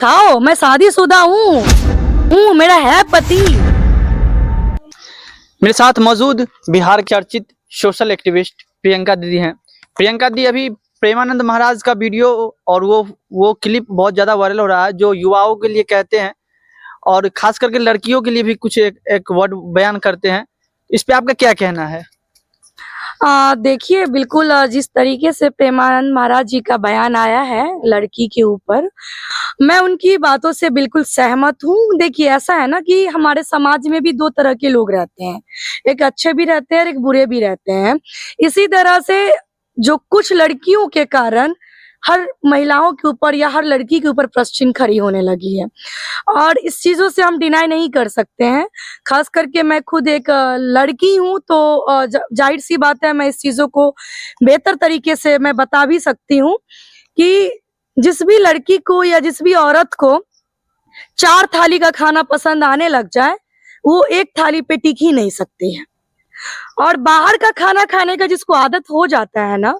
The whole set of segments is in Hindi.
खाओ, मैं शादीशुदा हूँ, मेरा है पति। मेरे साथ मौजूद बिहार के चर्चित सोशल एक्टिविस्ट प्रियंका दीदी हैं। प्रियंका दी अभी प्रेमानंद महाराज का वीडियो और वो क्लिप बहुत ज्यादा वायरल हो रहा है, जो युवाओं के लिए कहते हैं और खास करके लड़कियों के लिए भी कुछ एक वर्ड बयान करते हैं। इस पे आपका क्या कहना है? देखिए, बिल्कुल जिस तरीके से प्रेमानंद महाराज जी का बयान आया है लड़की के ऊपर, मैं उनकी बातों से बिल्कुल सहमत हूँ। देखिए, ऐसा है ना कि हमारे समाज में भी दो तरह के लोग रहते हैं, एक अच्छे भी रहते हैं और एक बुरे भी रहते हैं। इसी तरह से जो कुछ लड़कियों के कारण हर महिलाओं के ऊपर या हर लड़की के ऊपर प्रश्न खड़ी होने लगी है, और इस चीजों से हम डिनाई नहीं कर सकते हैं। खास करके मैं खुद एक लड़की हूँ, तो जाहिर सी बात है, मैं इस चीजों को बेहतर तरीके से मैं बता भी सकती हूँ कि जिस भी लड़की को या जिस भी औरत को 4 थाली का खाना पसंद आने लग जाए, वो एक थाली पे टिक ही नहीं सकती है। और बाहर का खाना खाने का जिसको आदत हो जाता है ना,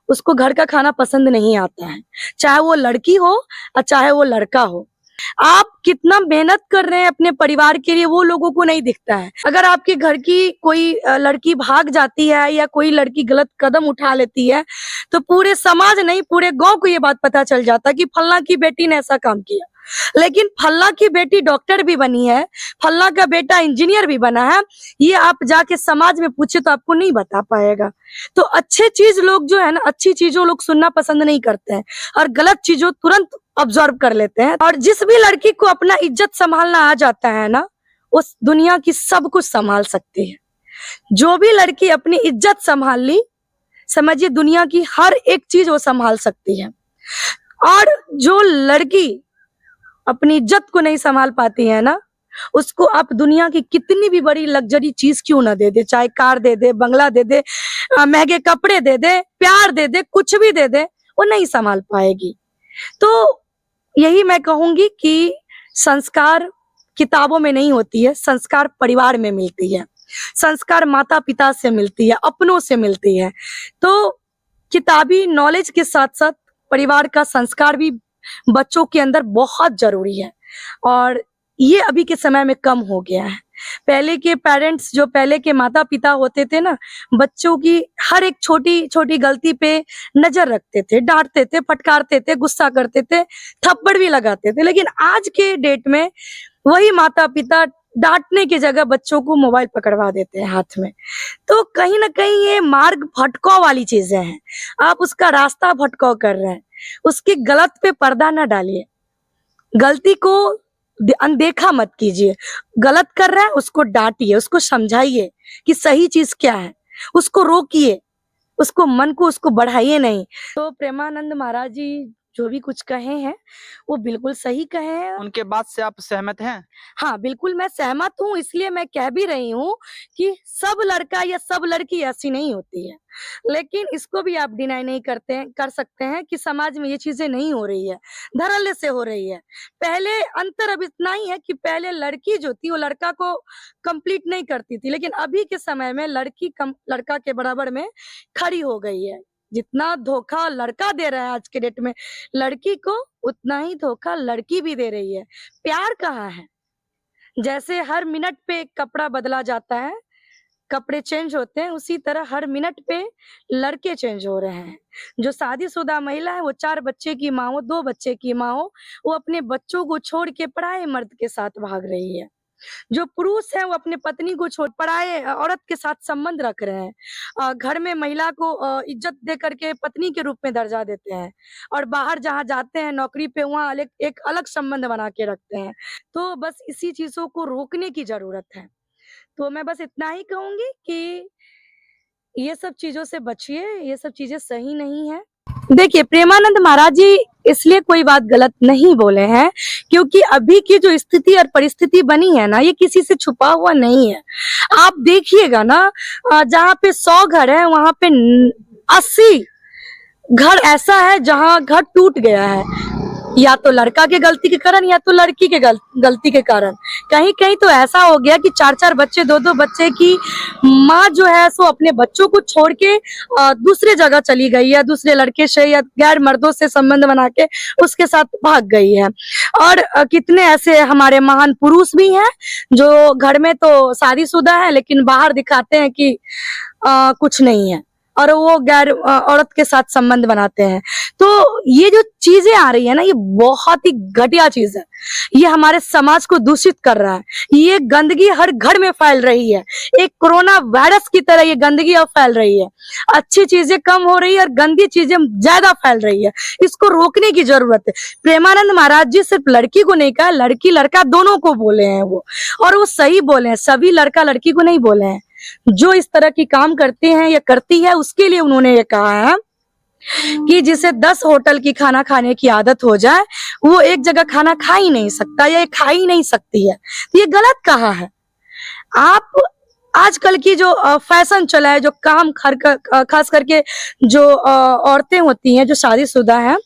उसको घर का खाना पसंद नहीं आता है, चाहे वो लड़की हो और चाहे वो लड़का हो। आप कितना मेहनत कर रहे हैं अपने परिवार के लिए, वो लोगों को नहीं दिखता है। अगर आपके घर की कोई लड़की भाग जाती है या कोई लड़की गलत कदम उठा लेती है, तो पूरे समाज नहीं, पूरे गांव को ये बात पता चल जाता है कि फल्ला की बेटी ने ऐसा काम किया। लेकिन फल्ला की बेटी डॉक्टर भी बनी है, फल्ला का बेटा इंजीनियर भी बना है, ये आप जाके समाज में पूछे तो आपको नहीं बता पाएगा। तो अच्छे चीज लोग जो है ना, अच्छी चीजों लोग सुनना पसंद नहीं करते हैं और गलत चीजों तुरंत ऑब्जर्व कर लेते हैं। और जिस भी लड़की को अपना इज्जत संभालना आ जाता है ना, उस दुनिया की सब कुछ संभाल सकती है। जो भी लड़की अपनी इज्जत संभाल ली, समझिए दुनिया की हर एक चीज वो संभाल सकती है। और जो लड़की अपनी इज्जत को नहीं संभाल पाती है ना, उसको आप दुनिया की कितनी भी बड़ी लग्जरी चीज क्यों ना दे दे, चाहे कार दे दे, बंगला दे दे, महंगे कपड़े दे दे, प्यार दे दे, कुछ भी दे दे, वो नहीं संभाल पाएगी। तो यही मैं कहूंगी कि संस्कार किताबों में नहीं होती है, संस्कार परिवार में मिलती है, संस्कार माता पिता से मिलती है, अपनों से मिलती है। तो किताबी नॉलेज के साथ साथ परिवार का संस्कार भी बच्चों के अंदर बहुत जरूरी है, और ये अभी के समय में कम हो गया है। पहले के पेरेंट्स, जो पहले के माता पिता होते थे ना, बच्चों की हर एक छोटी छोटी गलती पे नजर रखते थे, डांटते थे, फटकारते थे, गुस्सा करते थे, थप्पड़ भी लगाते थे। लेकिन आज के डेट में वही माता पिता डांटने की जगह बच्चों को मोबाइल पकड़वा देते हैं हाथ में। तो कहीं ना कहीं ये मार्ग भटकाव वाली चीजें हैं, आप उसका रास्ता भटकाव कर रहे हैं। उसकी गलत पे पर्दा ना डालिए, गलती को अनदेखा मत कीजिए। गलत कर रहा है उसको डांटिए, उसको समझाइए कि सही चीज क्या है, उसको रोकिए, उसको मन को उसको बढ़ाइए नहीं। तो प्रेमानंद महाराज जी जो भी कुछ कहे हैं वो बिल्कुल सही कहे हैं। उनके बात से आप सहमत हैं? हाँ, बिल्कुल मैं सहमत हूँ, इसलिए मैं कह भी रही हूँ कि सब लड़का या सब लड़की ऐसी नहीं होती है। लेकिन इसको भी आप डिनाई नहीं कर सकते हैं कि समाज में ये चीजें नहीं हो रही है, धड़ल्ले से हो रही है। पहले अंतर अब इतना ही है कि पहले लड़की जो थी वो लड़का को कंप्लीट नहीं करती थी, लेकिन अभी के समय में लड़की लड़का के बराबर में खड़ी हो गई है। जितना धोखा लड़का दे रहा है आज के डेट में लड़की को, उतना ही धोखा लड़की भी दे रही है। प्यार कहाँ है? जैसे हर मिनट पे कपड़ा बदला जाता है, कपड़े चेंज होते हैं, उसी तरह हर मिनट पे लड़के चेंज हो रहे हैं। जो शादीशुदा महिला है वो 4 बच्चे की माँ हो, 2 बच्चे की माँ हो, वो अपने बच्चों को छोड़ के पराये मर्द के साथ भाग रही है। जो पुरुष है वो अपने पत्नी को छोड़ पराये औरत के साथ संबंध रख रहे हैं। घर में महिला को इज्जत दे करके पत्नी के रूप में दर्जा देते हैं, और बाहर जहाँ जाते हैं नौकरी पे, वहाँ एक अलग संबंध बना के रखते हैं। तो बस इसी चीजों को रोकने की जरूरत है। तो मैं बस इतना ही कहूंगी कि ये सब चीजों से बचिए, ये सब चीजें सही नहीं है। देखिए, प्रेमानंद महाराज जी इसलिए कोई बात गलत नहीं बोले हैं क्योंकि अभी की जो स्थिति और परिस्थिति बनी है ना, ये किसी से छुपा हुआ नहीं है। आप देखिएगा ना, जहाँ पे 100 घर है वहां पे 80 घर ऐसा है जहाँ घर टूट गया है। या तो लड़का के गलती के कारण या तो लड़की के गलती के कारण। कहीं कहीं तो ऐसा हो गया कि 4-4 बच्चे, 2-2 बच्चे की माँ जो है सो अपने बच्चों को छोड़ के दूसरे जगह चली गई है, दूसरे लड़के से या गैर मर्दों से संबंध बना के उसके साथ भाग गई है। और कितने ऐसे हमारे महान पुरुष भी हैं जो घर में तो शादीशुदा है लेकिन बाहर दिखाते हैं कि कुछ नहीं है और वो गैर औरत के साथ संबंध बनाते हैं। तो ये जो चीजें आ रही है ना, ये बहुत ही घटिया चीज है। ये हमारे समाज को दूषित कर रहा है। ये गंदगी हर घर में फैल रही है। एक कोरोना वायरस की तरह ये गंदगी अब फैल रही है। अच्छी चीजें कम हो रही है और गंदी चीजें ज्यादा फैल रही है। इसको रोकने की जरूरत है। प्रेमानंद महाराज जी सिर्फ लड़की को नहीं कहा, लड़की लड़का दोनों को बोले हैं वो, और वो सही बोले हैं। सभी लड़का लड़की को नहीं बोले हैं। जो इस तरह की काम करते हैं या करती है उसके लिए उन्होंने ये कहा है कि जिसे 10 होटल की खाना खाने की आदत हो जाए वो एक जगह खाना खा ही नहीं सकता या खा ही नहीं सकती है। तो ये गलत कहा है। आप आजकल की जो फैशन चला है, जो काम खास करके जो औरतें होती हैं जो शादीशुदा हैं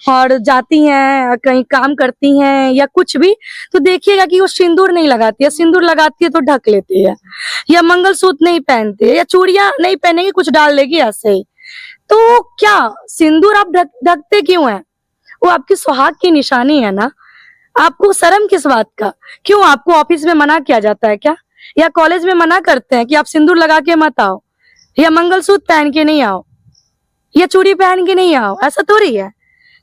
और जाती हैं कहीं काम करती हैं या कुछ भी, तो देखिएगा कि वो सिंदूर नहीं लगाती है। सिंदूर लगाती है तो ढक लेती है, या मंगलसूत्र नहीं पहनती है, या चूड़ियां नहीं पहनेगी, कुछ डाल लेगी ऐसे ही। तो क्या सिंदूर आप ढकते क्यों हैं? वो आपकी सुहाग की निशानी है ना। आपको शर्म किस बात का? क्यों आपको ऑफिस में मना किया जाता है क्या? या कॉलेज में मना करते हैं कि आप सिंदूर लगा के मत आओ, या मंगलसूत्र पहन के नहीं आओ, या चूड़ी पहन के नहीं आओ? ऐसा थोड़ी है।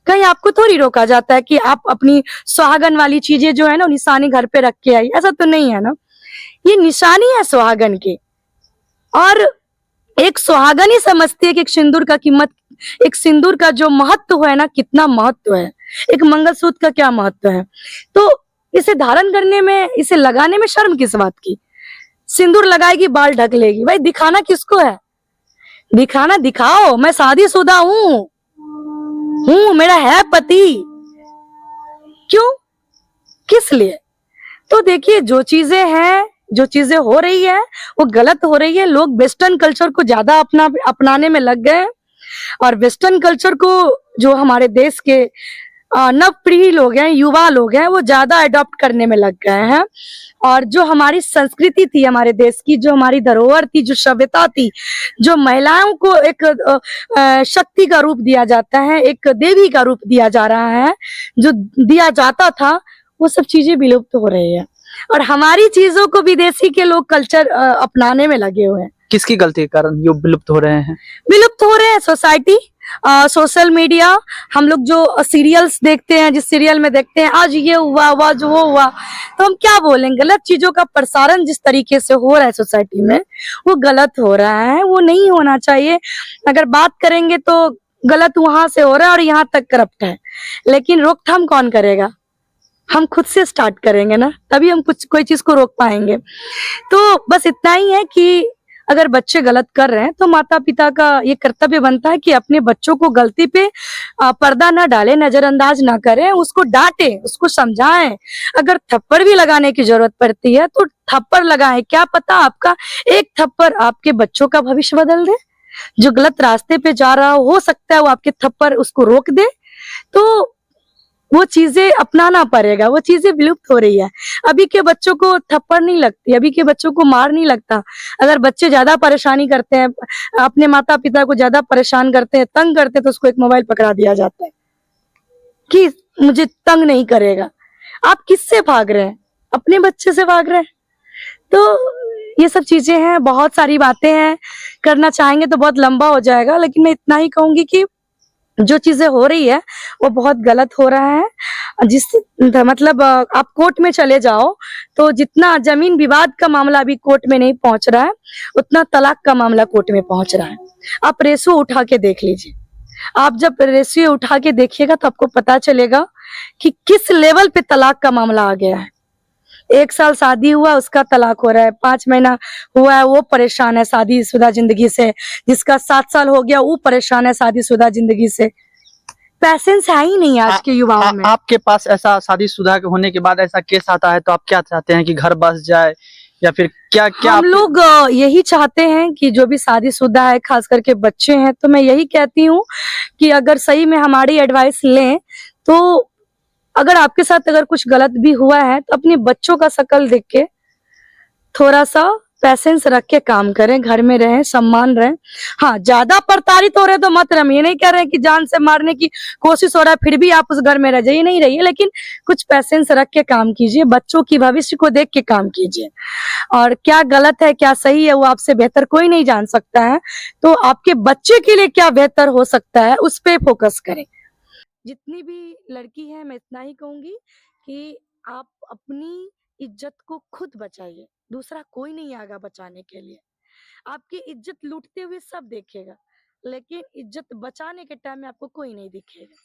कहीं आपको थोड़ी रोका जाता है कि आप अपनी सुहागन वाली चीजें जो है ना निशानी घर पे रख के आई? ऐसा तो नहीं है ना। ये निशानी है सुहागन की, और एक सुहागन ही समझती है कि एक सिंदूर का कीमत, एक सिंदूर का जो महत्व है ना, कितना महत्व है, एक मंगलसूत्र का क्या महत्व है। तो इसे धारण करने में, इसे लगाने में शर्म किस बात की? सिंदूर लगाएगी, बाल ढक लेगी। भाई दिखाना किसको है? दिखाना दिखाओ, मैं शादीशुदा हूँ, मेरा है पति। क्यों? किस लिए? तो देखिए, जो चीजें हैं, जो चीजें हो रही है वो गलत हो रही है। लोग वेस्टर्न कल्चर को ज्यादा अपनाने में लग गए, और वेस्टर्न कल्चर को जो हमारे देश के नवप्रिय लोग हैं, युवा लोग हैं, वो ज्यादा अडॉप्ट करने में लग गए हैं। और जो हमारी संस्कृति थी हमारे देश की, जो हमारी धरोहर थी, जो सभ्यता थी, जो महिलाओं को एक शक्ति का रूप दिया जाता है, एक देवी का रूप दिया जा रहा है, जो दिया जाता था, वो सब चीजें विलुप्त हो रही है। और हमारी चीजों को विदेशी के लोग कल्चर अपनाने में लगे हुए हैं। किसकी गलती के कारण ये विलुप्त हो रहे हैं? विलुप्त हो रहे हैं सोसाइटी, सोशल मीडिया। हम लोग जो सीरियल्स देखते हैं, जिस सीरियल में देखते हैं आज ये हुआ, आज वो हुआ, तो हम क्या बोलेंगे? गलत चीजों का प्रसारण जिस तरीके से हो रहा है सोसाइटी में, वो गलत हो रहा है, वो नहीं होना चाहिए। अगर बात करेंगे तो गलत वहां से हो रहा है और यहाँ तक करप्ट है, लेकिन रोकथाम कौन करेगा? हम खुद से स्टार्ट करेंगे ना, तभी हम कोई चीज को रोक पाएंगे। तो बस इतना ही है कि अगर बच्चे गलत कर रहे हैं तो माता पिता का ये कर्तव्य बनता है कि अपने बच्चों को गलती पे पर्दा ना डाले, नजरअंदाज ना करें, उसको डांटे, उसको समझाएं। अगर थप्पड़ भी लगाने की जरूरत पड़ती है तो थप्पड़ लगाएं। क्या पता आपका एक थप्पड़ आपके बच्चों का भविष्य बदल दे। जो गलत रास्ते पे जा रहा हो सकता है वो आपके थप्पड़ उसको रोक दे। तो वो चीजें अपनाना पड़ेगा। वो चीजें विलुप्त हो रही है। अभी के बच्चों को थप्पड़ नहीं लगती, अभी के बच्चों को मार नहीं लगता। अगर बच्चे ज्यादा परेशानी करते हैं, अपने माता पिता को ज्यादा परेशान करते हैं, तंग करते हैं, तो उसको एक मोबाइल पकड़ा दिया जाता है कि मुझे तंग नहीं करेगा। आप किससे भाग रहे हैं? अपने बच्चे से भाग रहे हैं। तो ये सब चीजें हैं, बहुत सारी बातें हैं, करना चाहेंगे तो बहुत लंबा हो जाएगा, लेकिन मैं इतना ही कहूंगी कि जो चीजें हो रही है वो बहुत गलत हो रहा है। जिस मतलब आप कोर्ट में चले जाओ तो जितना जमीन विवाद का मामला अभी कोर्ट में नहीं पहुंच रहा है, उतना तलाक का मामला कोर्ट में पहुंच रहा है। आप रेशो उठा के देख लीजिए। आप जब रेशियो उठा के देखिएगा तो आपको पता चलेगा कि किस लेवल पे तलाक का मामला आ गया है। 1 साल शादी हुआ उसका तलाक हो रहा है, 5 महीना हुआ है वो परेशान है शादीशुदा जिंदगी से, जिसका 7 साल हो गया वो परेशान है शादीशुदा जिंदगी से। पैसेंस है ही नहीं आज के युवाओं में। आपके पास ऐसा शादीशुदा होने के बाद ऐसा केस आता है तो आप क्या चाहते हैं कि घर बस जाए, या फिर क्या क्या? हम लोग यही चाहते हैं कि जो भी शादीशुदा है, खास करके बच्चे हैं, तो मैं यही कहती हूँ कि अगर सही में हमारी एडवाइस लें तो अगर आपके साथ अगर कुछ गलत भी हुआ है तो अपने बच्चों का शक्ल देख के थोड़ा सा पैसेंस रख के काम करें, घर में रहें, सम्मान रहें। हाँ, ज्यादा प्रताड़ित हो रहे तो मत रहे। हम ये नहीं कह रहे हैं कि जान से मारने की कोशिश हो रहा है फिर भी आप उस घर में रह जाइए, नहीं रहिए, लेकिन कुछ पैसेंस रख के काम कीजिए, बच्चों की भविष्य को देख के काम कीजिए। और क्या गलत है क्या सही है वो आपसे बेहतर कोई नहीं जान सकता है, तो आपके बच्चे के लिए क्या बेहतर हो सकता है उस पे फोकस करें। जितनी भी लड़की है मैं इतना ही कहूंगी कि आप अपनी इज्जत को खुद बचाइए, दूसरा कोई नहीं आएगा बचाने के लिए। आपकी इज्जत लूटते हुए सब देखेगा, लेकिन इज्जत बचाने के टाइम में आपको कोई नहीं दिखेगा।